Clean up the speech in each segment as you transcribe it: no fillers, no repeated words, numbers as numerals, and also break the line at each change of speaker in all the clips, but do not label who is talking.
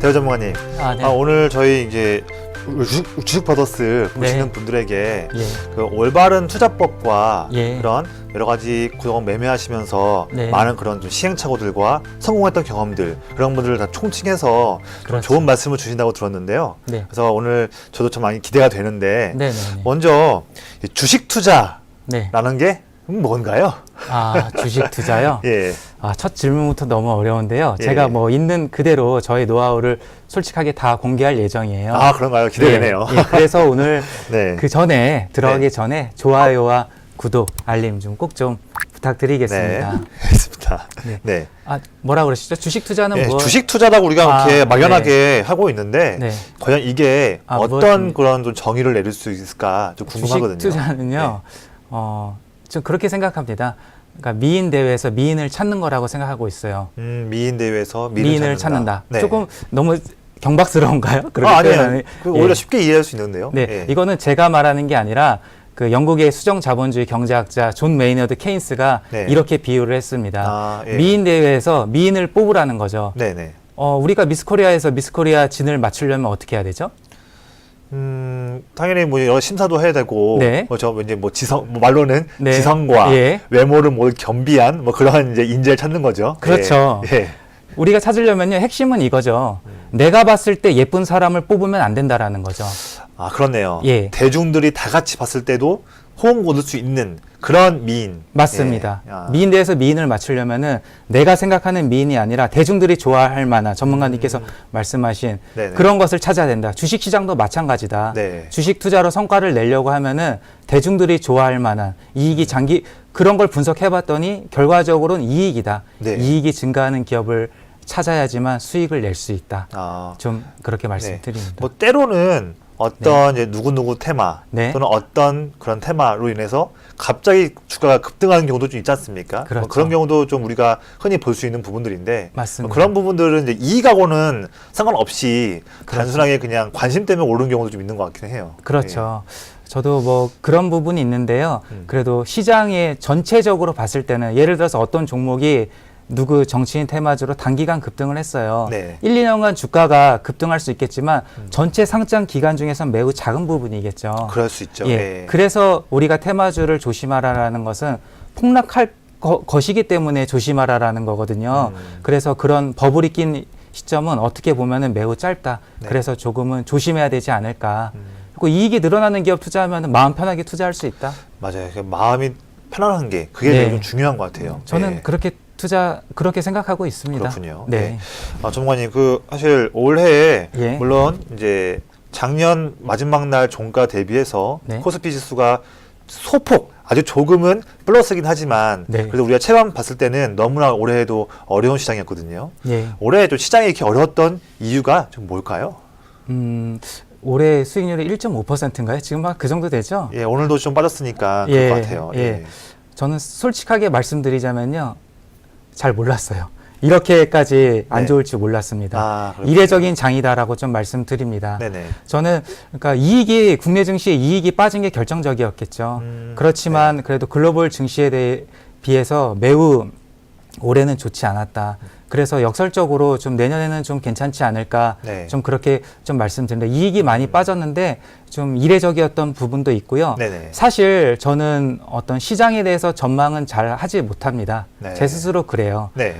대우 전문가님,
네.
오늘 저희 이제 주식버더스 보시는
네.
분들에게
예.
그 올바른 투자법과
예.
그런 여러 가지 구성 매매하시면서
네.
많은 그런 좀 시행착오들과 성공했던 경험들 그런 분들을 다 총칭해서 좀
그렇죠.
좋은 말씀을 주신다고 들었는데요.
네.
그래서 오늘 저도 좀 많이 기대가 되는데
네네.
먼저 이 주식 투자라는
네.
게 뭔가요?
주식 투자요?
예.
첫 질문부터 너무 어려운데요.
예.
제가 뭐 있는 그대로 저의 노하우를 솔직하게 다 공개할 예정이에요.
그런가요? 기대되네요.
예, 그래서 오늘
네.
그 전에 들어가기
네.
전에 좋아요와 구독, 알림 좀 꼭 좀 부탁드리겠습니다.
네. 알겠습니다.
네.
네.
뭐라 그러시죠? 주식 투자는
네,
뭐?
주식 투자라고 우리가 이렇게 막연하게
네.
하고 있는데
네.
과연 이게 어떤
무엇입니까?
그런 좀 정의를 내릴 수 있을까 좀 궁금하거든요.
주식 투자는요. 좀 그렇게 생각합니다. 그러니까 미인 대회에서 미인을 찾는 거라고 생각하고 있어요.
미인 대회에서
미인을 찾는다.
네.
조금 너무 경박스러운가요? 그렇게
아니에요.
표현하는-
오히려
예.
쉽게 이해할 수 있는데요.
네,
예.
이거는 제가 말하는 게 아니라 그 영국의 수정 자본주의 경제학자 존 메이너드 케인스가
네.
이렇게 비유를 했습니다.
예.
미인 대회에서 미인을 뽑으라는 거죠.
네네.
우리가 미스코리아에서 미스코리아 진을 맞추려면 어떻게 해야 되죠?
당연히 뭐 여러 심사도 해야 되고,
네.
이제 말로는
네.
지성과
예.
외모를 겸비한 그런 이제 인재를 찾는 거죠.
그렇죠.
예.
우리가 찾으려면요, 핵심은 이거죠. 내가 봤을 때 예쁜 사람을 뽑으면 안 된다라는 거죠.
그렇네요.
예.
대중들이 다 같이 봤을 때도 호응 얻을 수 있는 그런 미인.
맞습니다.
예.
미인 대회에서 미인을 맞추려면은 내가 생각하는 미인이 아니라 대중들이 좋아할 만한 전문가님께서 말씀하신
네네.
그런 것을 찾아야 된다. 주식 시장도 마찬가지다.
네.
주식 투자로 성과를 내려고 하면은 대중들이 좋아할 만한 이익이 그런 걸 분석해 봤더니 결과적으로는 이익이다.
네.
이익이 증가하는 기업을 찾아야지만 수익을 낼 수 있다. 좀 그렇게
네.
말씀드립니다.
뭐 때로는 어떤 이제 누구누구 테마
네.
또는 어떤 그런 테마로 인해서 갑자기 주가가 급등하는 경우도 좀 있지 않습니까?
그렇죠.
그런 경우도 좀 우리가 흔히 볼 수 있는 부분들인데
맞습니다.
그런 부분들은 이제 이익하고는 상관없이 단순하게 그냥 관심 때문에 오르는 경우도 좀 있는 것 같긴 해요.
그렇죠. 저도 뭐 그런 부분이 있는데요. 그래도 시장에 전체적으로 봤을 때는 예를 들어서 어떤 종목이 누구 정치인 테마주로 단기간 급등을 했어요.
네.
1, 2년간 주가가 급등할 수 있겠지만 전체 상장 기간 중에서는 매우 작은 부분이겠죠.
그럴 수 있죠.
예.
네.
그래서 우리가 테마주를 조심하라라는 것은 폭락할 것이기 때문에 조심하라라는 거거든요. 그래서 그런 버블이 낀 시점은 어떻게 보면은 매우 짧다.
네.
그래서 조금은 조심해야 되지 않을까. 그리고 이익이 늘어나는 기업 투자하면 마음 편하게 투자할 수 있다.
맞아요. 마음이 편안한 게 그게
네.
되게 좀 중요한 것 같아요.
저는
네.
그렇게 생각하고 있습니다.
그렇군요.
네.
전문가님, 사실 올해
예.
물론 이제 작년 마지막 날 종가 대비해서
네.
코스피 지수가 소폭 아주 조금은 플러스긴 하지만
네.
그래도 우리가 체감 봤을 때는 너무나 올해에도 어려운 시장이었거든요.
예.
올해 좀 시장이 이렇게 어려웠던 이유가 좀 뭘까요?
올해 수익률이 1.5%인가요? 지금 막 그 정도 되죠?
예, 오늘도 좀 빠졌으니까 그럴 것 같아요.
예. 저는 솔직하게 말씀드리자면요. 잘 몰랐어요. 이렇게까지 안
네.
좋을 줄 몰랐습니다.
그렇군요.
이례적인 장이다라고 좀 말씀드립니다.
네네.
저는 그러니까 국내 증시의 이익이 빠진 게 결정적이었겠죠. 그렇지만 그래도 글로벌 증시에 비해서 매우 올해는 좋지 않았다. 그래서 역설적으로 좀 내년에는 좀 괜찮지 않을까.
네.
좀 그렇게 좀 말씀드립니다. 이익이 많이 빠졌는데 좀 이례적이었던 부분도 있고요.
네네.
사실 저는 어떤 시장에 대해서 전망은 잘 하지 못합니다.
네.
제 스스로 그래요.
네.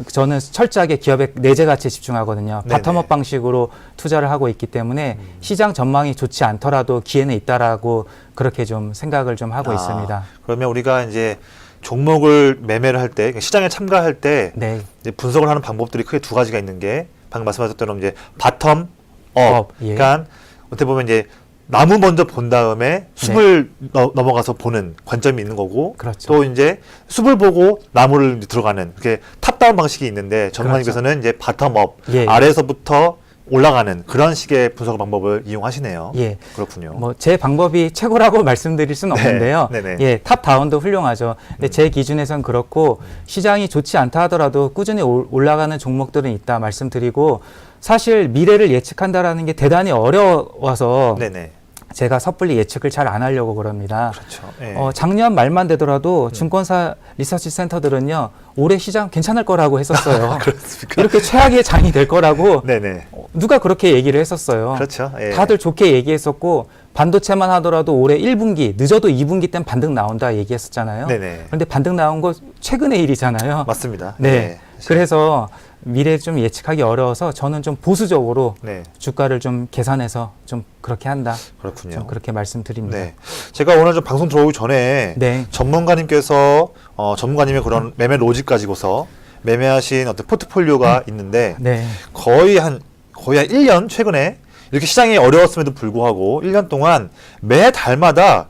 저는 철저하게 기업의 내재 가치에 집중하거든요.
네네.
바텀업 방식으로 투자를 하고 있기 때문에 시장 전망이 좋지 않더라도 기회는 있다라고 그렇게 좀 생각을 좀 하고 있습니다.
그러면 우리가 이제 종목을 매매를 할 때, 시장에 참가할 때
네.
이제 분석을 하는 방법들이 크게 두 가지가 있는 게 방금 말씀하셨던 이제 바텀 업,
예.
그러니까 어떻게 보면 이제 나무 먼저 본 다음에 숲을 넘어가서 보는 관점이 있는 거고,
그렇죠.
또 이제 숲을 보고 나무를 들어가는 그게 탑다운 방식이 있는데 전문가님께서는 이제 바텀 업,
예.
아래에서부터 올라가는 그런 식의 분석 방법을 이용하시네요.
예.
그렇군요.
뭐 제 방법이 최고라고 말씀드릴 수는
네.
없는데요.
네네.
예, 탑 다운도 훌륭하죠. 근데 제 기준에선 그렇고 시장이 좋지 않다 하더라도 꾸준히 올라가는 종목들은 있다 말씀드리고 사실 미래를 예측한다라는 게 대단히 어려워서
네네.
제가 섣불리 예측을 잘 안 하려고 그럽니다.
그렇죠. 예.
작년 말만 되더라도 증권사 리서치 센터들은요, 올해 시장 괜찮을 거라고 했었어요.
그렇습니까?
이렇게 최악의 장이 될 거라고
네네.
누가 그렇게 얘기를 했었어요.
그렇죠. 예.
다들 좋게 얘기했었고 반도체만 하더라도 올해 1분기 늦어도 2분기 땐 반등 나온다 얘기했었잖아요.
네네.
그런데 반등 나온 거 최근의 일이잖아요.
맞습니다.
네.
네.
그래서 미래 좀 예측하기 어려워서 저는 좀 보수적으로
네.
주가를 좀 계산해서 좀 그렇게 한다.
그렇군요.
좀 그렇게 말씀드립니다.
네. 제가 오늘 좀 방송 들어오기 전에
네.
전문가님께서 전문가님의 그런 매매 로직 가지고서 매매하신 어떤 포트폴리오가 있는데
네.
거의 한 1년 최근에 이렇게 시장이 어려웠음에도 불구하고 1년 동안 매 달마다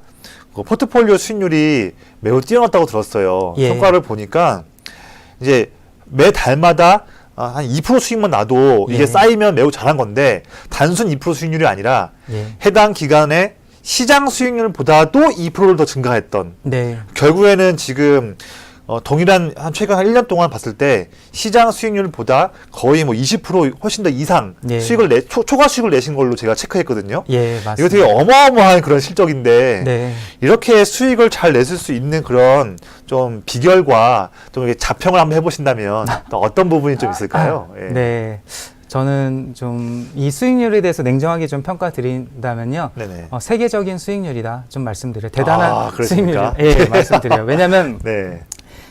그 포트폴리오 수익률이 매우 뛰어났다고 들었어요.
예.
성과를 보니까 이제 매 달마다 한 2% 수익만 나도 이게
예.
쌓이면 매우 잘한 건데 단순 2% 수익률이 아니라
예.
해당 기간에 시장 수익률보다도 2%를 더 증가했던
네.
결국에는 지금 동일한 한 최근 한 1년 동안 봤을 때 시장 수익률보다 거의 뭐 20% 훨씬 더 이상
예.
수익을 초과 수익을 내신 걸로 제가 체크했거든요.
예, 맞습니다.
이거 되게 어마어마한 그런 실적인데
네.
이렇게 수익을 잘 내실 수 있는 그런 좀 비결과 좀 이렇게 자평을 한번 해보신다면 또 어떤 부분이 좀 있을까요? 예.
네. 저는 좀 이 수익률에 대해서 냉정하게 좀 평가 드린다면요.
네네.
세계적인 수익률이다 좀 말씀드려요. 대단한
그렇습니까?
수익률. 예, 말씀드려요. 왜냐하면
네.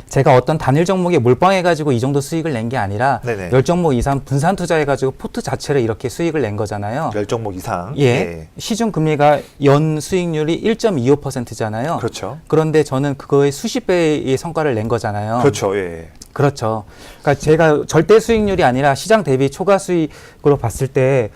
제가 어떤 단일 종목에 몰빵해가지고 이 정도 수익을 낸 게 아니라
네네.
10종목 이상 분산 투자해가지고 포트 자체를 이렇게 수익을 낸 거잖아요.
10종목 이상.
예. 시중 금리가 연 수익률이 1.25%잖아요.
그렇죠.
그런데 저는 그거의 수십 배의 성과를 낸 거잖아요.
그렇죠. 예.
그렇죠. 그러니까 제가 절대 수익률이 아니라 시장 대비 초과 수익으로 봤을 때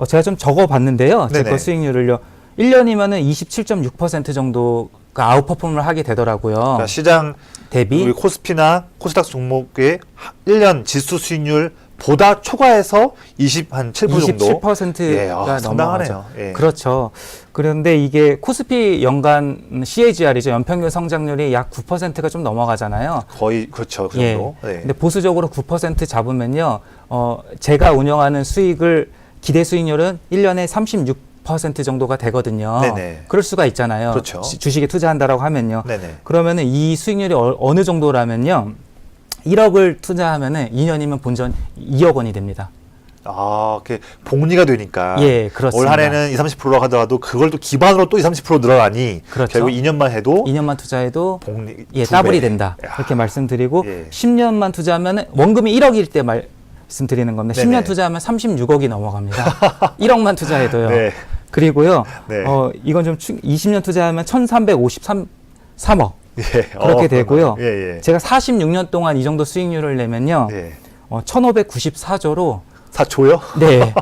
제가 좀 적어 봤는데요. 제
네네.
거 수익률을요. 1년이면은 27.6% 정도가 아웃퍼폼을 하게 되더라고요.
그러니까 시장
대비
우리 코스피나 코스닥 종목의 1년 지수 수익률보다 초과해서 7% 정도.
27%가
예,
넘어가죠.
상당하네요. 예.
그렇죠. 그런데 이게 코스피 연간 CAGR이죠. 연평균 성장률이 약 9%가 좀 넘어가잖아요.
거의 그렇죠. 그
예.
정도. 네.
근데 보수적으로 9% 잡으면요. 제가 운영하는 수익을 기대 수익률은 1년에 36% 정도가 되거든요.
네네.
그럴 수가 있잖아요.
그렇죠.
주식에 투자한다라고 하면요.
네네.
그러면은 이 수익률이 어느 정도라면요. 1억을 투자하면은 2년이면 본전 2억 원이 됩니다.
아, 그 복리가 되니까.
예, 그렇습니다.
올 한해는 20-30%라고 하더라도 그걸 또 기반으로 또 20-30% 늘어나니
그렇죠.
결국 2년만 해도
2년만 투자해도
복리
예,
두
더블이
배.
된다.
야.
이렇게 말씀드리고
예.
10년만 투자하면은 원금이 1억일 때 말씀드리는 겁니다.
네네.
10년 투자하면 36억이 넘어갑니다. 1억만 투자해도요.
네.
그리고요.
네.
이건 좀 20년 투자하면 1,353억
예.
그렇게 되고요.
예, 예.
제가 46년 동안 이 정도 수익률을 내면요.
예.
1,594조로
4조요?
네.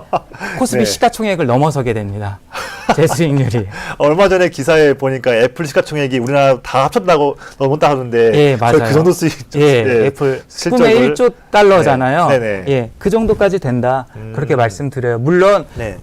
코스피
네.
시가총액을 넘어서게 됩니다. 제 수익률이.
얼마 전에 기사에 보니까 애플 시가총액이 우리나라 다 합쳤다고 넘었다 하는데
예, 맞아요.
그 정도 수익
예, 애플
실적을
꿈의 1조 달러잖아요.
네, 네네.
예, 그 정도까지 된다. 그렇게 말씀드려요. 물론
네.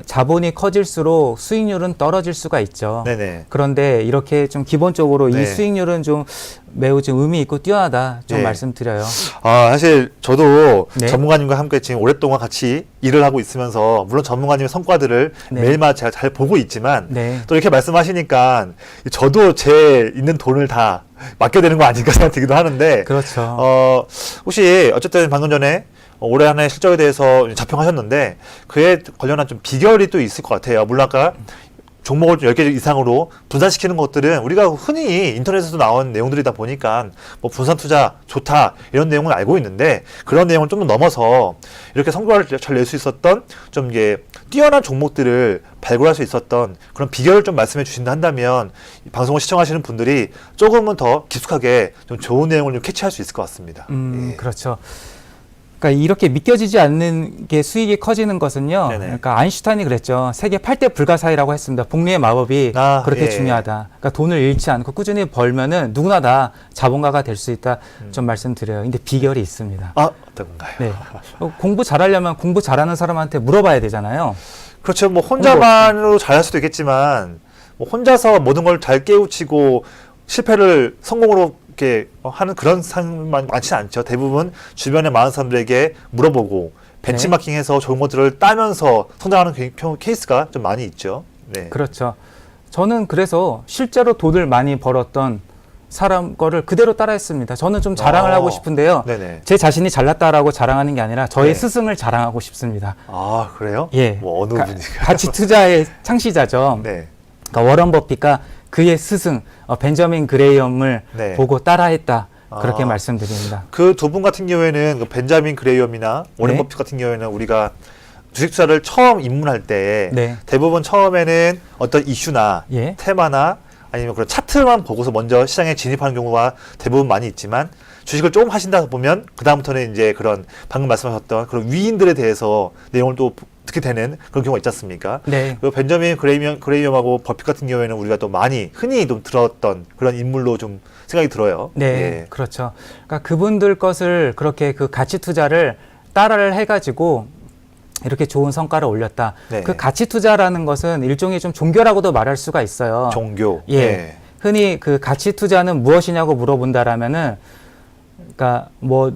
자본이 커질수록 수익률은 떨어질 수가 있죠.
네네.
그런데 이렇게 좀 기본적으로
네.
이 수익률은 좀 매우 좀 의미 있고 뛰어나다 좀
네.
말씀드려요.
사실 저도
네.
전문가님과 함께 지금 오랫동안 같이 일을 하고 있으면서 물론 전문가님의 성과들을
네.
매일마다 제가 잘 보고 있지만
네.
또 이렇게 말씀하시니까 저도 제 있는 돈을 다 맡겨야 되는 거 아닌가 생각되기도 하는데
그렇죠.
혹시 어쨌든 방금 전에 올해 한 해 실적에 대해서 자평하셨는데 그에 관련한 좀 비결이 또 있을 것 같아요. 물론 아까 종목을 좀 10개 이상으로 분산시키는 것들은 우리가 흔히 인터넷에서 나온 내용들이다 보니까 뭐 분산 투자 좋다 이런 내용을 알고 있는데 그런 내용을 좀 더 넘어서 이렇게 성과를 잘 낼 수 있었던 좀 이게 뛰어난 종목들을 발굴할 수 있었던 그런 비결을 좀 말씀해 주신다 한다면 이 방송을 시청하시는 분들이 조금은 더 깊숙하게 좀 좋은 내용을 좀 캐치할 수 있을 것 같습니다. 예.
그렇죠. 그러니까 이렇게 믿겨지지 않는 게 수익이 커지는 것은요.
네네.
그러니까 아인슈타인이 그랬죠. 세계 8대 불가사의라고 했습니다. 복리의 마법이 그렇게
예.
중요하다. 그러니까 돈을 잃지 않고 꾸준히 벌면은 누구나 다 자본가가 될 수 있다. 좀 말씀드려요. 근데 비결이 있습니다.
어떤 건가요?
네. 공부 잘하려면 공부 잘하는 사람한테 물어봐야 되잖아요.
그렇죠. 뭐 혼자만으로 잘할 수도 있겠지만 뭐 혼자서 모든 걸 잘 깨우치고 실패를 성공으로 이렇게 하는 그런 사람만 많지는 않죠. 대부분 주변에 많은 사람들에게 물어보고 벤치마킹해서 좋은 것들을 따면서 성장하는 케이스가 좀 많이 있죠. 네.
그렇죠. 저는 그래서 실제로 돈을 많이 벌었던 사람 거를 그대로 따라했습니다. 저는 좀 자랑을 하고 싶은데요.
네네.
제 자신이 잘났다라고 자랑하는 게 아니라 저의
네.
스승을 자랑하고 싶습니다.
아, 그래요?
예.
뭐 어느 분이?
가치 투자의 창시자죠.
네.
그러니까 워런 버핏과 그의 스승 벤저민 그레이엄을
네.
보고 따라했다. 그렇게
아.
말씀드립니다.
그 두 분 같은 경우에는 그 벤자민 그레이엄이나 워렌
네.
버핏 같은 경우에는 우리가 주식 투자를 처음 입문할 때
네.
대부분 처음에는 어떤 이슈나
예.
테마나 아니면 그런 차트만 보고서 먼저 시장에 진입하는 경우가 대부분 많이 있지만 주식을 조금 하신다 보면 그 다음부터는 이제 그런 방금 말씀하셨던 그런 위인들에 대해서 내용을 또 듣게 되는 그런 경우가 있지 않습니까?
네.
그리고 벤자민 그레이엄하고 버핏 같은 경우에는 우리가 또 많이 흔히 좀 들었던 그런 인물로 좀 생각이 들어요.
네,
예.
그렇죠. 그러니까 그분들 것을 그렇게 그 가치 투자를 따라를 해가지고 이렇게 좋은 성과를 올렸다.
네.
그 가치 투자라는 것은 일종의 좀 종교라고도 말할 수가 있어요.
종교.
예.
예.
흔히 그 가치 투자는 무엇이냐고 물어본다라면은, 그러니까 뭐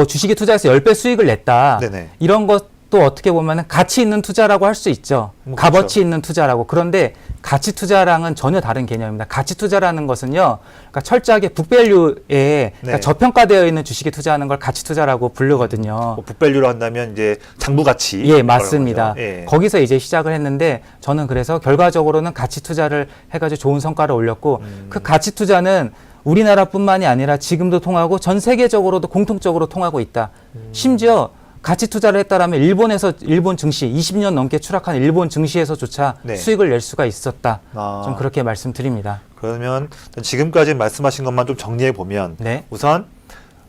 주식에 투자해서 10배 수익을 냈다.
네네.
이런 것도 어떻게 보면은 가치 있는 투자라고 할 수 있죠.
뭐
값어치
그렇죠.
있는 투자라고. 그런데 가치 투자랑은 전혀 다른 개념입니다. 가치 투자라는 것은요, 그러니까 철저하게 북밸류에 그러니까
네.
저평가되어 있는 주식에 투자하는 걸 가치 투자라고 부르거든요.
뭐 북밸류로 한다면 이제 장부 가치.
예, 맞습니다.
예.
거기서 이제 시작을 했는데 저는 그래서 결과적으로는 가치 투자를 해가지고 좋은 성과를 올렸고 그 가치 투자는 우리나라뿐만이 아니라 지금도 통하고 전 세계적으로도 공통적으로 통하고 있다. 심지어 가치 투자를 했다라면 일본 증시 20년 넘게 추락한 일본 증시에서조차
네.
수익을 낼 수가 있었다.
아.
좀 그렇게 말씀드립니다.
그러면 지금까지 말씀하신 것만 좀 정리해 보면
네.
우선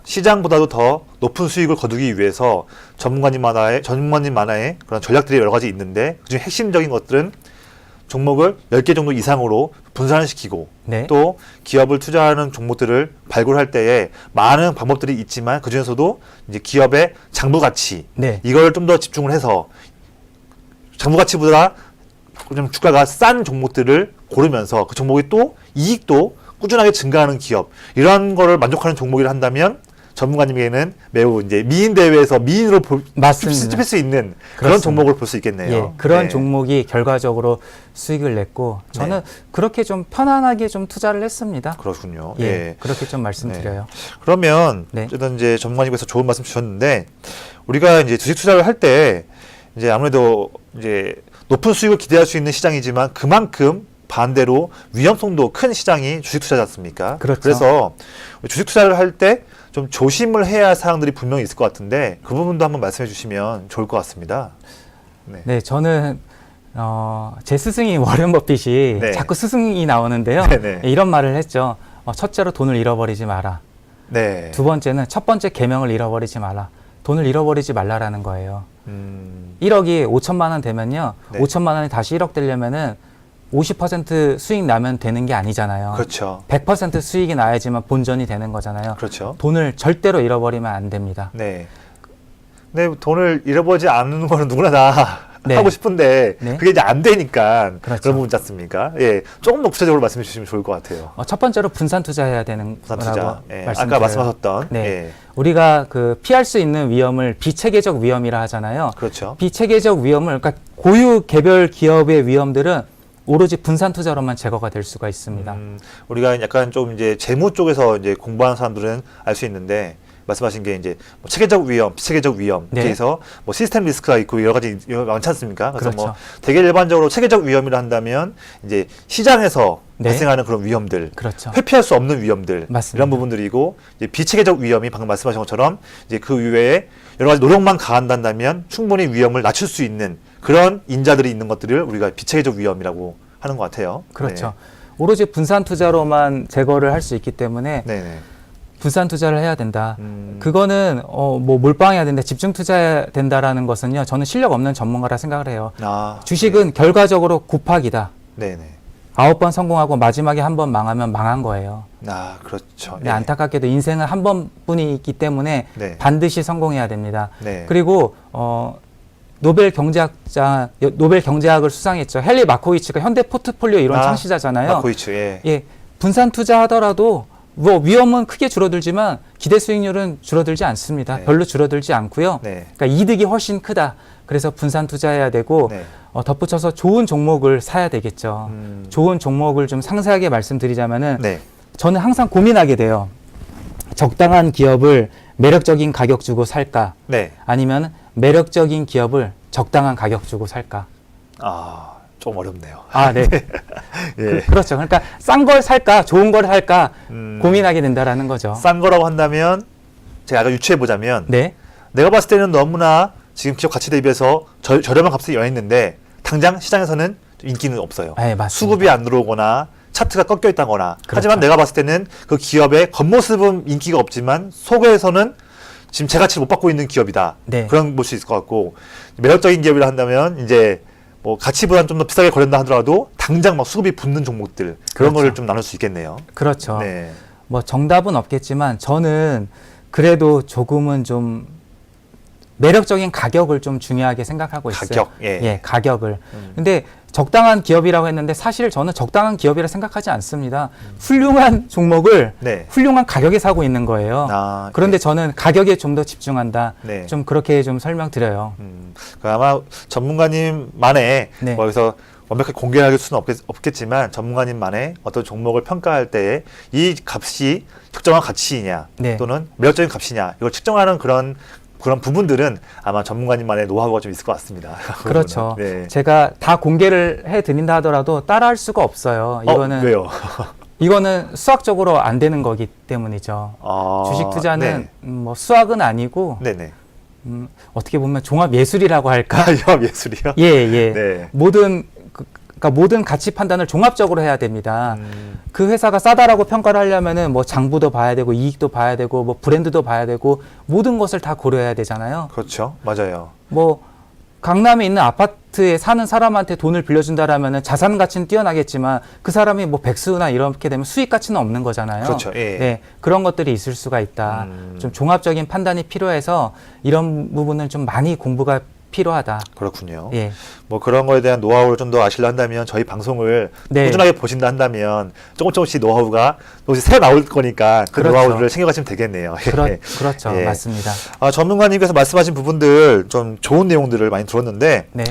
시장보다도 더 높은 수익을 거두기 위해서 전문가님 만화의 그런 전략들이 여러 가지 있는데 그중 핵심적인 것들은 종목을 10개 정도 이상으로 분산을 시키고
네.
또 기업을 투자하는 종목들을 발굴할 때에 많은 방법들이 있지만 그중에서도 이제 기업의 장부 가치
네.
이걸 좀 더 집중을 해서 장부 가치보다 좀 주가가 싼 종목들을 고르면서 그 종목이 또 이익도 꾸준하게 증가하는 기업 이런 거를 만족하는 종목이라 한다면 전문가님에게는 매우 이제 미인 대회에서 미인으로
맞습니다.
찝힐 수 있는 그런
그렇습니다.
종목을 볼 수 있겠네요.
예, 그런
네.
종목이 결과적으로 수익을 냈고 저는 그렇게 좀 편안하게 좀 투자를 했습니다.
그렇군요.
예,
예.
그렇게 좀 말씀드려요.
그러면
네.
어쨌든 이제 전문가님께서 좋은 말씀 주셨는데 우리가 이제 주식 투자를 할 때 이제 아무래도 이제 높은 수익을 기대할 수 있는 시장이지만 그만큼 반대로 위험성도 큰 시장이 주식 투자지 않습니까?
그렇죠.
그래서 주식 투자를 할 때 좀 조심을 해야 할 사항들이 분명히 있을 것 같은데 그 부분도 한번 말씀해 주시면 좋을 것 같습니다. 네.
네, 저는 제 스승이 워렌 버핏이
네.
자꾸 스승이 나오는데요.
네네.
이런 말을 했죠. 첫째로 돈을 잃어버리지 마라.
네.
두 번째는 첫 번째 계명을 잃어버리지 마라. 돈을 잃어버리지 말라라는 거예요. 1억이 5천만 원 되면요.
네.
5천만 원이 다시 1억 되려면은 50% 수익 나면 되는 게 아니잖아요.
그렇죠.
100% 수익이 나야지만 본전이 되는 거잖아요.
그렇죠.
돈을 절대로 잃어버리면 안 됩니다.
네. 근데 돈을 잃어버리지 않는 거는 누구나 다
네.
하고 싶은데
네.
그게 이제 안 되니까
그렇죠.
그런 부분 있지 않습니까? 예, 조금 더 구체적으로 말씀해 주시면 좋을 것 같아요.
첫 번째로 분산 투자해야 되는
부산
거라고
투자. 예,
말씀드려요.
아까 말씀하셨던.
네.
예,
우리가 그 피할 수 있는 위험을 비체계적 위험이라 하잖아요.
그렇죠.
비체계적 위험을 그러니까 고유 개별 기업의 위험들은 오로지 분산 투자로만 제거가 될 수가 있습니다.
우리가 약간 좀 이제 재무 쪽에서 이제 공부하는 사람들은 알 수 있는데 말씀하신 게 이제 뭐 체계적 위험, 비체계적 위험
네.
이렇게 해서 뭐 시스템 리스크가 있고 여러 가지 많지 않습니까? 그래서
그렇죠.
뭐 되게 일반적으로 체계적 위험이라 한다면 이제 시장에서
네.
발생하는 그런 위험들,
그렇죠.
회피할 수 없는 위험들
맞습니다.
이런 부분들이고 이제 비체계적 위험이 방금 말씀하신 것처럼 이제 그 이외에 여러 가지 노력만 가한다면 충분히 위험을 낮출 수 있는 그런 인자들이 있는 것들을 우리가 비체계적 위험이라고 하는 것 같아요.
그렇죠. 오로지 분산 투자로만 제거를 할 수 있기 때문에
네. 네네.
분산 투자를 해야 된다. 그거는 뭐 몰빵해야 된다, 집중 투자해야 된다라는 것은요. 저는 실력 없는 전문가라 생각을 해요.
아,
주식은 결과적으로 곱하기다.
네네.
9번 성공하고 마지막에 한 번 망하면 망한 거예요.
아, 그렇죠.
근데 안타깝게도 인생은 한 번뿐이 있기 때문에
네.
반드시 성공해야 됩니다.
네.
그리고 노벨 경제학을 수상했죠. 헨리 마코이츠가 현대 포트폴리오 이론 창시자잖아요.
마코이츠, 예.
예, 분산 투자하더라도 뭐 위험은 크게 줄어들지만 기대 수익률은 줄어들지 않습니다.
네.
별로 줄어들지 않고요.
네.
그러니까 이득이 훨씬 크다. 그래서 분산 투자해야 되고
네.
덧붙여서 좋은 종목을 사야 되겠죠. 좋은 종목을 좀 상세하게 말씀드리자면은
네.
저는 항상 고민하게 돼요. 적당한 기업을 매력적인 가격 주고 살까?
네.
아니면 매력적인 기업을 적당한 가격 주고 살까?
좀 어렵네요.
아, 네.
예.
그렇죠. 그러니까 싼 걸 살까, 좋은 걸 살까 고민하게 된다라는 거죠.
싼 거라고 한다면 제가 아까 유추해 보자면
네.
내가 봤을 때는 너무나 지금 기업 가치 대비해서 저렴한 값에 여했는데 당장 시장에서는 인기는 없어요.
네, 맞습니다.
수급이 안 들어오거나 차트가 꺾여 있다거나.
그렇죠.
하지만 내가 봤을 때는 그 기업의 겉모습은 인기가 없지만 속에서는 지금 제 가치를 못 받고 있는 기업이다.
네.
그런 볼 수 있을 것 같고, 매력적인 기업이라 한다면 이제 뭐 가치보다는 좀 더 비싸게 거래한다 하더라도 당장 막 수급이 붙는 종목들, 그런
그렇죠.
거를 좀 나눌 수 있겠네요.
그렇죠.
네.
뭐 정답은 없겠지만 저는 그래도 조금은 좀 매력적인 가격을 좀 중요하게 생각하고 있어요.
가격, 예.
가격을. 근데 적당한 기업이라고 했는데 사실 저는 적당한 기업이라 생각하지 않습니다. 훌륭한 종목을
네.
훌륭한 가격에 사고 있는 거예요. 그런데 저는 가격에 좀 더 집중한다.
네.
좀 그렇게 좀 설명드려요.
아마 전문가님만의
네.
뭐 여기서 완벽하게 공개할 수는 없겠지만 전문가님만의 어떤 종목을 평가할 때 이 값이 적정한 가치이냐
네.
또는 매력적인 값이냐 이걸 측정하는 그런 부분들은 아마 전문가님만의 노하우가 좀 있을 것 같습니다.
그렇죠.
네.
제가 다 공개를 해드린다 하더라도 따라할 수가 없어요. 이거는
왜요?
이거는 수학적으로 안 되는 거기 때문이죠. 주식 투자는 뭐 수학은 아니고
네네.
어떻게 보면 종합 예술이라고 할까?
영업 예술이요?
예, 예.
네.
그러니까 모든 가치 판단을 종합적으로 해야 됩니다. 그 회사가 싸다라고 평가를 하려면은 뭐 장부도 봐야 되고 이익도 봐야 되고 뭐 브랜드도 봐야 되고 모든 것을 다 고려해야 되잖아요.
그렇죠. 맞아요.
뭐 강남에 있는 아파트에 사는 사람한테 돈을 빌려준다라면은 자산 가치는 뛰어나겠지만 그 사람이 뭐 백수나 이렇게 되면 수익 가치는 없는 거잖아요.
그렇죠. 예.
네, 그런 것들이 있을 수가 있다. 좀 종합적인 판단이 필요해서 이런 부분은 좀 많이 공부가 필요하다.
그렇군요.
예.
뭐 그런 거에 대한 노하우를 좀 더 아시려 한다면 저희 방송을
네.
꾸준하게 보신다 한다면 조금씩 노하우가 새로 나올 거니까 그
그렇죠.
노하우를 챙겨가시면 되겠네요.
그렇죠.
예.
맞습니다.
전문가님께서 말씀하신 부분들 좀 좋은 내용들을 많이 들었는데
네.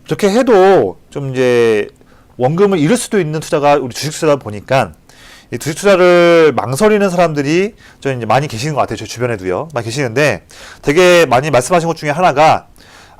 그렇게 해도 좀 이제 원금을 잃을 수도 있는 투자가 우리 주식 투자다 보니까 이 주식 투자를 망설이는 사람들이 좀 이제 많이 계시는 것 같아요. 제 주변에도요. 많이 계시는데 되게 많이 말씀하신 것 중에 하나가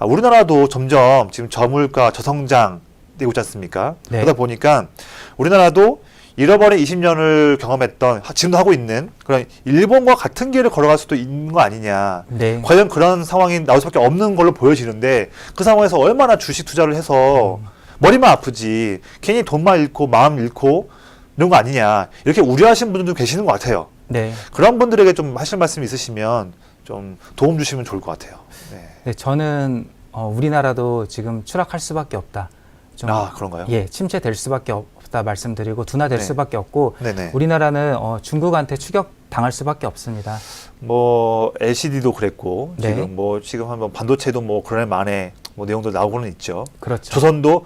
우리나라도 점점 지금 저물가, 저성장 되고 있지 않습니까?
네.
그러다 보니까 우리나라도 잃어버린 20년을 경험했던, 지금도 하고 있는 그런 일본과 같은 길을 걸어갈 수도 있는 거 아니냐.
네.
과연 그런 상황이 나올 수밖에 없는 걸로 보여지는데 그 상황에서 얼마나 주식 투자를 해서 머리만 아프지 괜히 돈만 잃고 마음 잃고 이런 거 아니냐. 이렇게 우려하시는 분들도 계시는 것 같아요.
네.
그런 분들에게 좀 하실 말씀이 있으시면 좀 도움 주시면 좋을 것 같아요. 네.
네, 저는 우리나라도 지금 추락할 수밖에 없다. 좀,
그런가요?
예, 침체될 수밖에 없다 말씀드리고 둔화될
네.
수밖에 없고
네네.
우리나라는 중국한테 추격 당할 수밖에 없습니다.
뭐 LCD도 그랬고
네.
지금 한번 반도체도 뭐 그런 만에 뭐 내용도 나오고는 있죠.
그렇죠.
조선도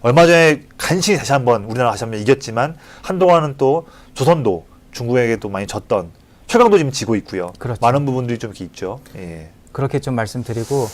얼마 전에 간신히 다시 한번 우리나라 다시 한번 이겼지만 한동안은 또 조선도 중국에게 또 많이 졌던 최강도 지금 지고 있고요.
그렇죠.
많은 부분들이 좀 이렇게 있죠. 예.
그렇게 좀 말씀드리고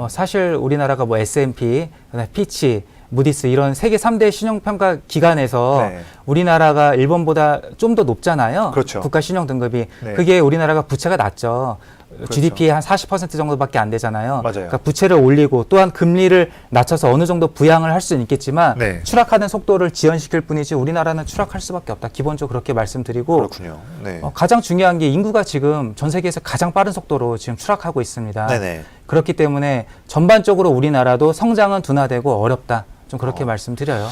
사실 우리나라가 뭐 S&P, 그다음에 피치, 무디스 이런 세계 3대 신용평가 기관에서
네.
우리나라가 일본보다 좀 더 높잖아요.
그렇죠.
국가 신용 등급이.
네.
그게 우리나라가 부채가 낮죠.
그렇죠.
GDP의 한 40% 정도밖에 안 되잖아요.
맞아요.
그러니까 부채를 올리고 또한 금리를 낮춰서 어느 정도 부양을 할 수는 있겠지만
네.
추락하는 속도를 지연시킬 뿐이지 우리나라는 추락할 수밖에 없다. 기본적으로 그렇게 말씀드리고
그렇군요. 네.
가장 중요한 게 인구가 지금 전 세계에서 가장 빠른 속도로 지금 추락하고 있습니다.
네네.
그렇기 때문에 전반적으로 우리나라도 성장은 둔화되고 어렵다. 좀 그렇게 말씀드려요.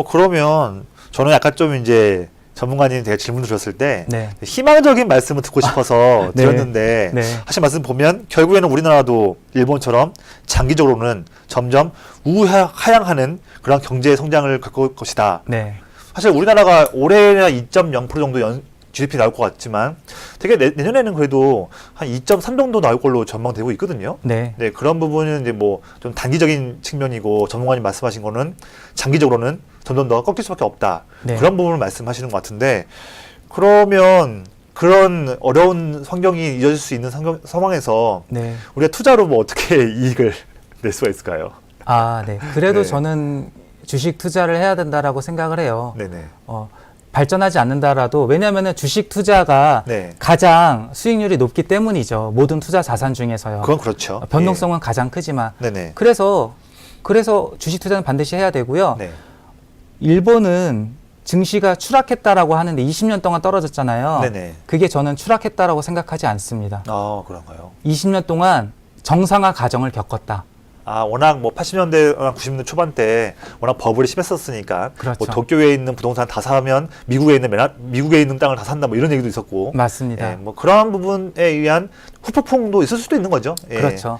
그러면 저는 약간 좀 이제 전문가님 제가 질문 드렸을 때
네.
희망적인 말씀을 듣고 싶어서
네.
드렸는데
네.
하신 말씀 보면 결국에는 우리나라도 일본처럼 장기적으로는 점점 우하향하는 그런 경제 성장을 겪을 것이다.
네.
사실 우리나라가 올해나 2.0% 정도 GDP 나올 것 같지만 되게 내년에는 그래도 한 2.3 정도 나올 걸로 전망되고 있거든요.
네.
네, 그런 부분은 이제 뭐 좀 단기적인 측면이고 전문가님 말씀하신 거는 장기적으로는 점점 더 꺾일 수밖에 없다.
네.
그런 부분을 말씀하시는 것 같은데 그러면 그런 어려운 환경이 이어질 수 있는 상황에서
네.
우리가 투자로 뭐 어떻게 이익을 낼 수가 있을까요?
네. 그래도
네.
저는 주식 투자를 해야 된다라고 생각을 해요.
네네.
발전하지 않는다라도 왜냐하면 주식 투자가
네.
가장 수익률이 높기 때문이죠. 모든 투자 자산 중에서요.
그건 그렇죠.
변동성은 가장 크지만
네네.
그래서 주식 투자는 반드시 해야 되고요.
네.
일본은 증시가 추락했다라고 하는데 20년 동안 떨어졌잖아요.
네네.
그게 저는 추락했다라고 생각하지 않습니다.
그런가요?
20년 동안 정상화 과정을 겪었다.
워낙 뭐 80년대나 90년대 초반 때 워낙 버블이 심했었으니까
그렇죠.
뭐 도쿄에 있는 부동산 다 사면 미국에 있는 땅을 다 산다 뭐 이런 얘기도 있었고.
맞습니다.
예, 뭐 그런 부분에 의한 후폭풍도 있을 수도 있는 거죠. 예.
그렇죠.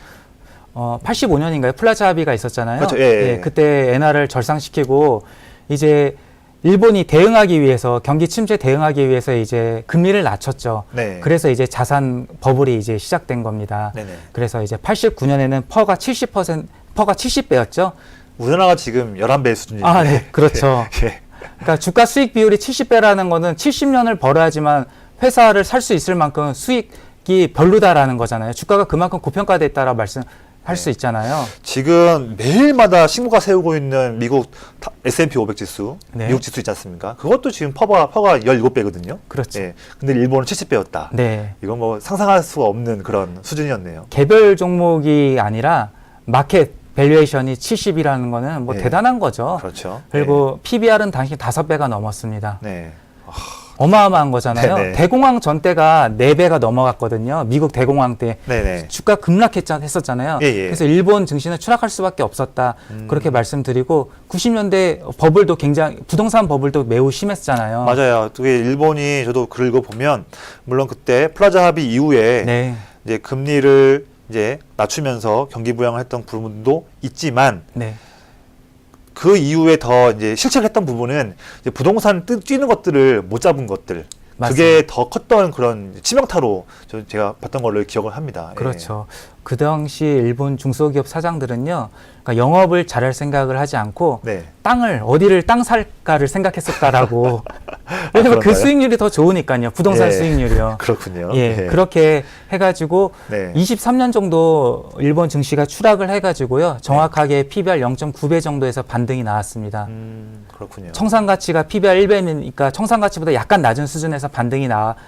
85년인가요? 플라자 합의가 있었잖아요.
그렇죠. 예.
그때 엔화를 절상시키고 이제 일본이 대응하기 위해서 경기 침체 대응하기 위해서 이제 금리를 낮췄죠.
네.
그래서 이제 자산 버블이 이제 시작된 겁니다.
네네.
그래서 이제 89년에는 퍼가 70배였죠.
우리나라가 지금 11배 수준이죠.
네, 그렇죠.
예.
그러니까 주가 수익 비율이 70배라는 거는 70년을 벌어야지만 회사를 살 수 있을 만큼 수익이 별로다라는 거잖아요. 주가가 그만큼 고평가돼 있다라고 말씀할 수 있잖아요.
지금 매일마다 신고가 세우고 있는 미국 S&P 500 지수,
네.
미국 지수 있지 않습니까? 그것도 지금 퍼가 17배거든요.
그렇죠.
예. 근데 일본은 70배였다.
네.
이건 뭐 상상할 수가 없는 그런 수준이었네요.
개별 종목이 아니라 마켓 밸류에이션이 70이라는 거는 뭐
네.
대단한 거죠.
그렇죠.
그리고 PBR은 당시 5배가 넘었습니다.
네.
어마어마한 거잖아요.
네네.
대공황 전 때가 4배가 넘어갔거든요. 미국 대공황 때.
네네.
주가 급락했었잖아요.
예.
그래서 일본 증시는 추락할 수밖에 없었다. 그렇게 말씀드리고 90년대 버블도 굉장히 부동산 버블도 매우 심했잖아요.
맞아요. 그게 일본이 저도 글을 읽어보면 물론 그때 플라자 합의 이후에
네.
이제 금리를 이제 낮추면서 경기 부양을 했던 부분도 있지만
네.
그 이후에 더 이제 실책했던 부분은 이제 부동산 뛰는 것들을 못 잡은 것들. 그게 더 컸던 그런 치명타로 제가 봤던 걸로 기억을 합니다.
그렇죠. 그 당시 일본 중소기업 사장들은요, 그러니까 영업을 잘할 생각을 하지 않고
네.
어디를 땅 살까를 생각했었다라고. 왜냐면 그
그런가요?
수익률이 더 좋으니까요. 부동산
예.
수익률이요.
그렇군요.
예,
예.
그렇게 해가지고
네.
23년 정도 일본 증시가 추락을 해가지고요. 정확하게 PBR 0.9배 정도에서 반등이 나왔습니다.
그렇군요.
청산가치가 PBR 1배니까 청산가치보다 약간 낮은 수준에서 반등이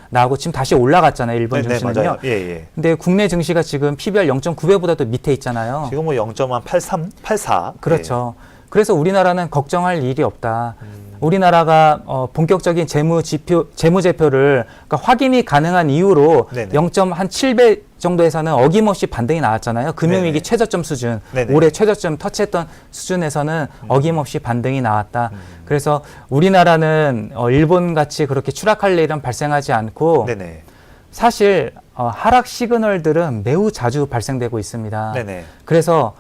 나오고 지금 다시 올라갔잖아요. 일본
네,
증시는요.
맞아요. 예, 예.
근데 국내 증시가 지금 PBR 0.9배보다도 밑에 있잖아요.
지금 뭐 0.83, 84.
그렇죠. 그래서 우리나라는 걱정할 일이 없다. 우리나라가 본격적인 재무제표를 그러니까 확인이 가능한 이후로
네네.
0.7배 정도에서는 어김없이 반등이 나왔잖아요. 금융위기
네네.
최저점 수준,
네네.
올해 최저점 터치했던 수준에서는 어김없이 반등이 나왔다. 그래서 우리나라는 일본같이 그렇게 추락할 일은 발생하지 않고
네네.
사실 하락 시그널들은 매우 자주 발생되고 있습니다.
네네.
그래서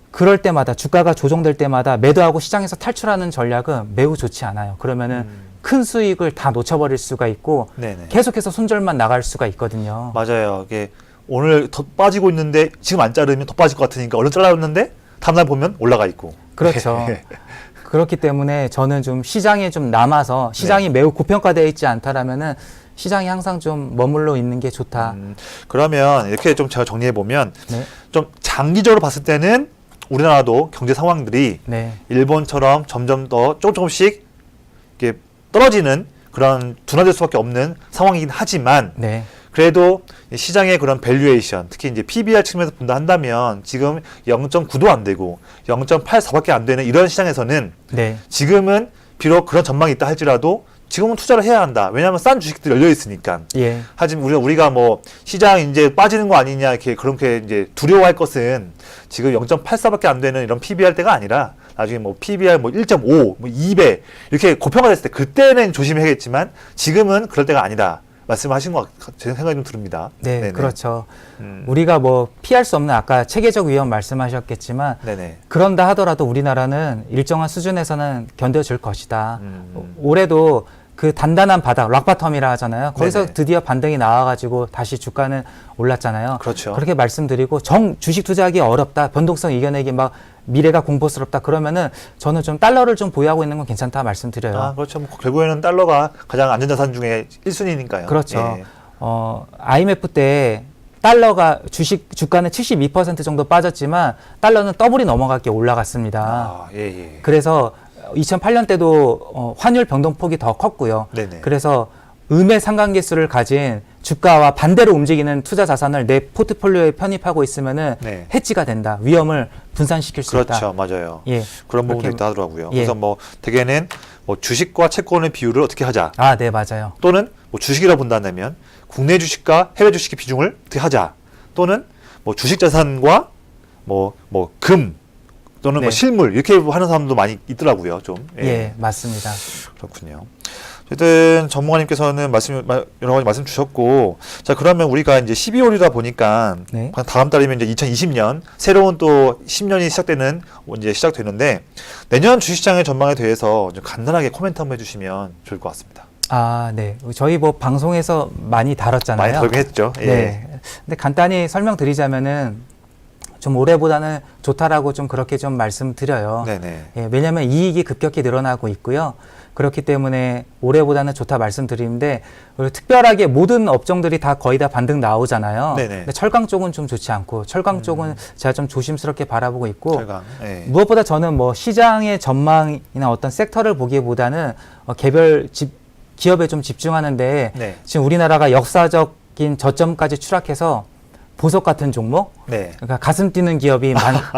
그럴 때마다 주가가 조정될 때마다 매도하고 시장에서 탈출하는 전략은 매우 좋지 않아요. 그러면은 큰 수익을 다 놓쳐버릴 수가 있고
네네.
계속해서 손절만 나갈 수가 있거든요.
맞아요. 이게 오늘 더 빠지고 있는데 지금 안 자르면 더 빠질 것 같으니까 얼른 잘라줬는데 다음날 보면 올라가 있고.
그렇죠. 그렇기 때문에 저는 좀 시장에 좀 남아서 시장이 매우 고평가되어 있지 않다라면은 시장이 항상 좀 머물러 있는 게 좋다.
그러면 이렇게 좀 제가 정리해 보면
네.
좀 장기적으로 봤을 때는 우리나라도 경제 상황들이
네.
일본처럼 점점 더 조금씩 이렇게 떨어지는 그런 둔화될 수밖에 없는 상황이긴 하지만
네.
그래도 시장의 그런 밸류에이션, 특히 이제 PBR 측면에서 본다 한다면 지금 0.9도 안 되고 0.84밖에 안 되는 이런 시장에서는
네.
지금은 비록 그런 전망이 있다 할지라도 지금은 투자를 해야 한다. 왜냐하면 싼 주식들이 열려 있으니까.
예.
하지만 우리가 뭐 시장 이제 빠지는 거 아니냐 이렇게 그렇게 이제 두려워할 것은 지금 0.84밖에 안 되는 이런 PBR 때가 아니라 나중에 뭐 PBR 뭐 1.5, 뭐 2배 이렇게 고평가 됐을 때 그때는 조심해야겠지만 지금은 그럴 때가 아니다. 말씀하신 것 제 생각이 좀 듭니다.
네,
네네.
그렇죠. 우리가 뭐 피할 수 없는 아까 체계적 위험 말씀하셨겠지만
네네.
그런다 하더라도 우리나라는 일정한 수준에서는 견뎌줄 것이다. 올해도 그 단단한 바닥, 락바텀이라 하잖아요. 거기서
네네.
드디어 반등이 나와가지고 다시 주가는 올랐잖아요.
그렇죠.
그렇게 말씀드리고 주식 투자하기 어렵다. 변동성 이겨내기 막 미래가 공포스럽다. 그러면은 저는 좀 달러를 좀 보유하고 있는 건 괜찮다 말씀드려요.
그렇죠. 뭐 결국에는 달러가 가장 안전자산 중에 1순위니까요.
그렇죠.
예.
IMF 때 달러가 주가는 72% 정도 빠졌지만 달러는 더블이 넘어가게 올라갔습니다.
예, 예.
그래서 2008년 때도 환율 변동폭이 더 컸고요.
네네.
그래서 음의 상관계수를 가진 주가와 반대로 움직이는 투자 자산을 내 포트폴리오에 편입하고 있으면은
네.
해지가 된다. 위험을 분산시킬 수 있다.
그렇죠, 맞아요.
예.
그런 부분도
그렇게-
있다 하더라고요.
예.
그래서 뭐 대개는 뭐 주식과 채권의 비율을 어떻게 하자,
아, 네, 맞아요.
또는 뭐 주식이라 본다면 국내 주식과 해외 주식의 비중을 어떻게 하자, 또는 뭐 주식 자산과 뭐 금 또는
네.
뭐 실물 이렇게 하는 사람도 많이 있더라고요. 좀
예, 맞습니다.
그렇군요. 어쨌든 전문가님께서는 여러 가지 말씀 주셨고, 자 그러면 우리가 이제 12월이다 보니까
네.
다음 달이면 이제 2020년 새로운 또 10년이 시작되는 이제 시작되는데, 내년 주식시장의 전망에 대해서 좀 간단하게 코멘트 한번 해주시면 좋을 것 같습니다.
아, 네. 저희 뭐 방송에서 많이 다뤘잖아요.
많이 다루긴 했죠. 예.
네. 근데 간단히 설명드리자면은 좀 올해보다는 좋다라고 좀 그렇게 좀 말씀드려요.
네네.
예, 왜냐하면 이익이 급격히 늘어나고 있고요. 그렇기 때문에 올해보다는 좋다 말씀드리는데, 그리고 특별하게 모든 업종들이 다 거의 다 반등 나오잖아요.
네네.
근데 철강 쪽은 좀 좋지 않고, 철강 쪽은 제가 좀 조심스럽게 바라보고 있고,
철강. 예.
무엇보다 저는 뭐 시장의 전망이나 어떤 섹터를 보기보다는 개별 기업에 좀 집중하는데,
네.
지금 우리나라가 역사적인 저점까지 추락해서 보석 같은 종목,
네.
그러니까 가슴 뛰는 기업이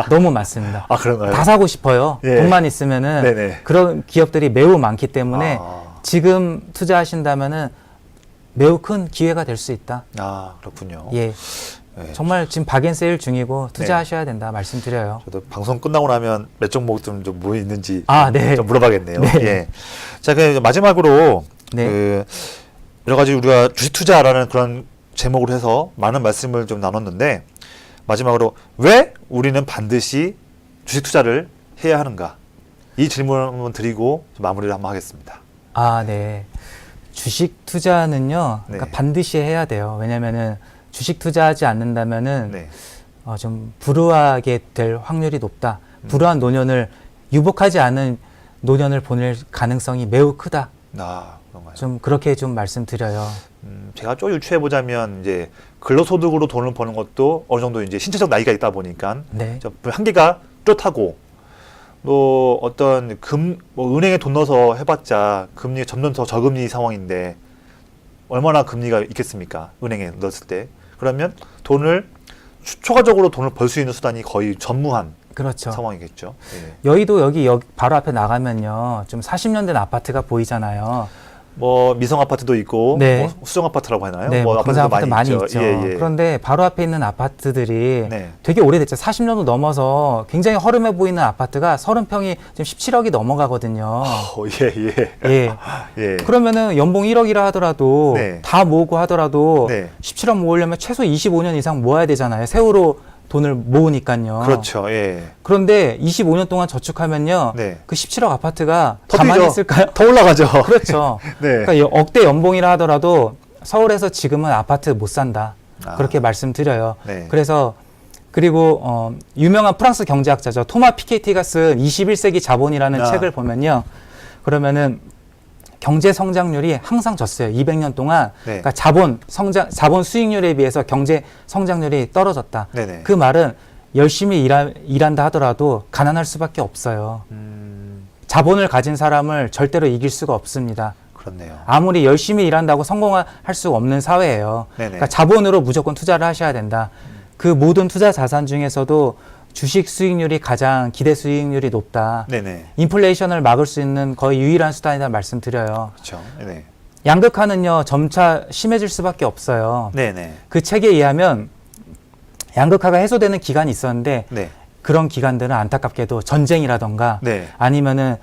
너무 많습니다.
아 그런가요?
다 사고 싶어요.
예.
돈만 있으면은
네네.
그런 기업들이 매우 많기 때문에
아.
지금 투자하신다면은 매우 큰 기회가 될 수 있다.
아 그렇군요.
예,
예.
정말 지금 박앤세일 중이고 투자하셔야 된다 말씀드려요.
저도 방송 끝나고 나면 몇 종목 좀 뭐 있는지
아, 네.
좀 물어봐야겠네요.
네.
예. 자, 그 마지막으로
네.
그 여러 가지 우리가 주식 투자라는 그런 제목으로 해서 많은 말씀을 좀 나눴는데, 마지막으로 왜 우리는 반드시 주식 투자를 해야 하는가, 이 질문을 한번 드리고 마무리를 한번 하겠습니다.
아, 네. 주식 투자는요, 그러니까
네.
반드시 해야 돼요. 왜냐면은 주식 투자하지 않는다면은
네.
좀 불우하게 될 확률이 높다. 불우한 노년을 유복하지 않은 노년을 보낼 가능성이 매우 크다.
아, 그런가요?
좀 그렇게 좀 말씀드려요.
제가 좀 유추해 보자면 이제 근로소득으로 돈을 버는 것도 어느 정도 이제 신체적 나이가 있다 보니까
네.
좀 한계가 뚜렷하고, 또 어떤 뭐 은행에 돈 넣어서 해봤자 금리 점점 더 저금리 상황인데 얼마나 금리가 있겠습니까? 은행에 넣었을 때. 그러면 초과적으로 돈을 벌 수 있는 수단이 거의 전무한
그렇죠.
상황이겠죠. 예.
여의도 여기 바로 앞에 나가면요. 좀 40년 된 아파트가 보이잖아요.
뭐 미성 아파트도 있고,
네.
뭐 수정 아파트라고 하나요?
네,
뭐
분산
아파트도
아파트 많이 있죠.
예, 예.
그런데 바로 앞에 있는 아파트들이
네.
되게 오래됐죠. 40년도 넘어서 굉장히 허름해 보이는 아파트가 30평이 지금 17억이 넘어가거든요.
예.
예.
예.
그러면은 연봉 1억이라 하더라도
네.
다 모으고 하더라도
네.
17억 모으려면 최소 25년 이상 모아야 되잖아요. 세후로 돈을 모으니까요.
그렇죠. 예.
그런데 25년 동안 저축하면요.
네.
그 17억 아파트가
더
가만히
뛰죠.
있을까요?
더 올라가죠.
그렇죠.
네.
그러니까 억대 연봉이라 하더라도 서울에서 지금은 아파트 못 산다. 그렇게 말씀드려요.
네.
그래서 그리고 유명한 프랑스 경제학자죠. 토마 피케티가 쓴 21세기 자본이라는 책을 보면요. 그러면은 경제 성장률이 항상 졌어요. 200년 동안.
네.
그러니까 자본 수익률에 비해서 경제 성장률이 떨어졌다.
네네.
그 말은 열심히 일한다 하더라도 가난할 수밖에 없어요. 자본을 가진 사람을 절대로 이길 수가 없습니다.
그렇네요.
아무리 열심히 일한다고 성공할 수 없는 사회예요.
네네.
그러니까 자본으로 무조건 투자를 하셔야 된다. 그 모든 투자 자산 중에서도 주식 수익률이 가장 기대 수익률이 높다.
네네.
인플레이션을 막을 수 있는 거의 유일한 수단이다 말씀드려요.
그렇죠. 네네.
양극화는요 점차 심해질 수밖에 없어요.
네네.
그 책에 의하면 양극화가 해소되는 기간이 있었는데
네.
그런 기간들은 안타깝게도 전쟁이라던가
네.
아니면은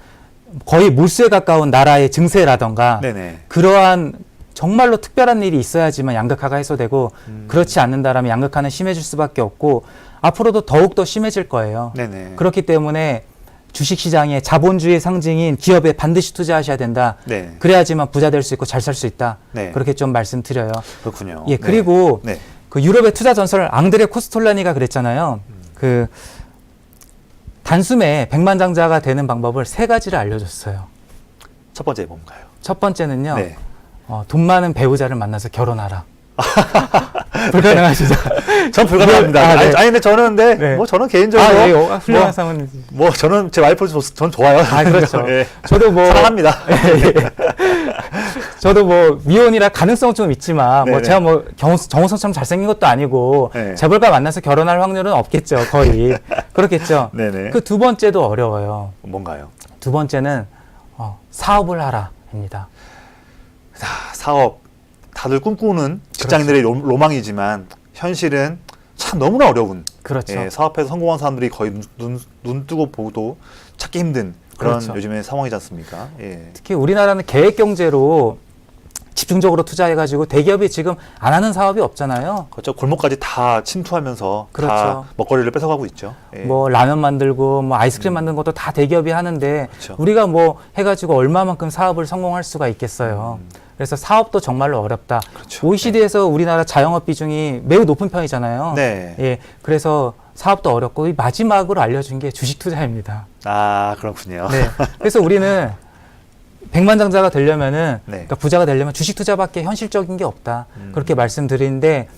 거의 몰수에 가까운 나라의 증세라던가
네네.
그러한 정말로 특별한 일이 있어야지만 양극화가 해소되고 그렇지 않는다라면 양극화는 심해질 수밖에 없고 앞으로도 더욱더 심해질 거예요.
네네.
그렇기 때문에 주식시장에 자본주의 상징인 기업에 반드시 투자하셔야 된다.
네.
그래야지만 부자 될 수 있고 잘 살 수 있다.
네.
그렇게 좀 말씀드려요.
그렇군요.
예, 그리고
네.
그 유럽의 투자 전설 앙드레 코스톨라니가 그랬잖아요. 그 단숨에 백만장자가 되는 방법을 3가지를 알려줬어요.
첫 번째 뭔가요?
첫 번째는요.
네.
돈 많은 배우자를 만나서 결혼하라. 불가능하시죠?
전 불가능합니다.
아, 네.
아니, 근데 저는 근데
네.
뭐 저는 개인적으로
아, 예, 훌륭한
뭐,
상황이지.
뭐 저는 제 와이프 전 좋아요.
아, 그렇죠.
예.
저도 뭐
사랑합니다.
저도 뭐 미혼이라 가능성 좀 있지만 뭐
네네.
제가 뭐 정우성처럼 잘생긴 것도 아니고
네.
재벌과 만나서 결혼할 확률은 없겠죠. 거의. 그렇겠죠.
네네.
그 두 번째도 어려워요.
뭔가요?
두 번째는 사업을 하라입니다.
자, 사업 다들 꿈꾸는 직장인들의 로망이지만 현실은 참 너무나 어려운.
그렇죠.
예, 사업에서 성공한 사람들이 거의 눈 뜨고 보도 찾기 힘든 그런
그렇죠.
요즘의 상황이지 않습니까? 예.
특히 우리나라는 계획 경제로 집중적으로 투자해가지고 대기업이 지금 안 하는 사업이 없잖아요.
그렇죠. 골목까지 다 침투하면서 다
그렇죠.
먹거리를 뺏어가고 있죠. 예.
뭐 라면 만들고 뭐 아이스크림 만드는 것도 다 대기업이 하는데
그렇죠.
우리가 뭐 해가지고 얼마만큼 사업을 성공할 수가 있겠어요. 그래서 사업도 정말로 어렵다.
그렇죠.
OECD에서 우리나라 자영업 비중이 매우 높은 편이잖아요.
네.
예, 그래서 사업도 어렵고 이 마지막으로 알려준 게 주식 투자입니다.
아, 그렇군요.
네. 그래서 우리는 백만장자가 되려면은
네.
그러니까 부자가 되려면 주식 투자밖에 현실적인 게 없다. 그렇게 말씀드리는데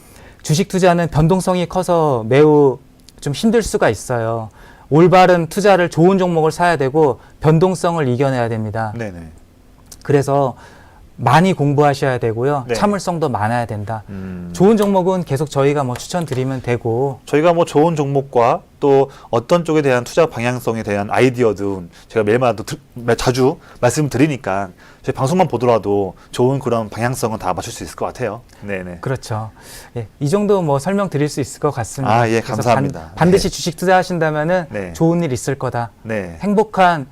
주식 투자는 변동성이 커서 매우 좀 힘들 수가 있어요. 올바른 투자를 좋은 종목을 사야 되고 변동성을 이겨내야 됩니다.
네네.
그래서 많이 공부하셔야 되고요.
네.
참을성도 많아야 된다. 좋은 종목은 계속 저희가 뭐 추천드리면 되고.
저희가 뭐 좋은 종목과 또 어떤 쪽에 대한 투자 방향성에 대한 아이디어든 제가 매일마다 자주 말씀드리니까 저희 방송만 보더라도 좋은 그런 방향성은 다 맞출 수 있을 것 같아요. 네네.
그렇죠. 예, 이 정도 뭐 설명드릴 수 있을 것 같습니다.
아, 예,
그래서
감사합니다.
반드시
네.
주식 투자하신다면은
네.
좋은 일 있을 거다.
네.
행복한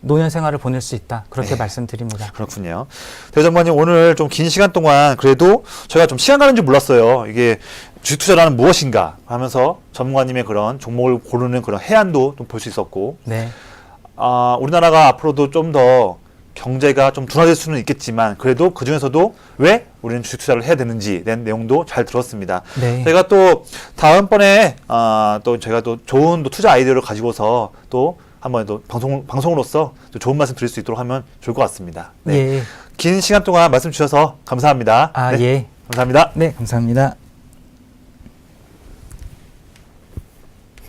노년 생활을 보낼 수 있다. 그렇게
네.
말씀드립니다.
그렇군요. 대전반님 오늘 좀 긴 시간 동안 그래도 저희가 좀 시간 가는 줄 몰랐어요. 이게 주식 투자라는 무엇인가 하면서 전문가님의 그런 종목을 고르는 그런 해안도 좀 볼 수 있었고,
네.
우리나라가 앞으로도 좀 더 경제가 좀 둔화될 수는 있겠지만 그래도 그 중에서도 왜 우리는 주식 투자를 해야 되는지 대한 내용도 잘 들었습니다.
네.
저희가 또 다음번에 또 제가 또 좋은 또 투자 아이디어를 가지고서 또 한번 또 방송으로서 또 좋은 말씀 드릴 수 있도록 하면 좋을 것 같습니다. 네.
예.
긴 시간 동안 말씀 주셔서 감사합니다.
아,
네.
예.
감사합니다.
네, 감사합니다.